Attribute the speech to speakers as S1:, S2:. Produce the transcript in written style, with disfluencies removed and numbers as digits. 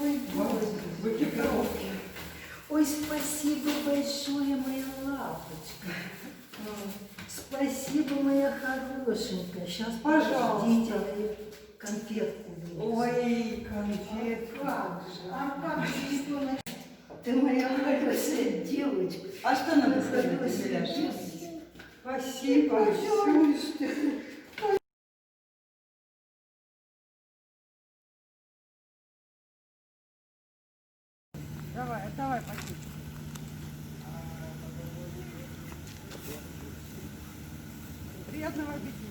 S1: Ой,
S2: Бутербродки.
S1: ой, спасибо большое, моя лапочка. Спасибо, моя хорошенькая. Сейчас,
S2: Пожалуйста.
S1: подождите, я конфетку вынесу.
S2: Ой, конфетка.
S1: Как же, как же, что ты моя хорошая девочка.
S2: А что надо сказать, Миляш? Спасибо. Сюшка. Давай, пойди. Приятного аппетита.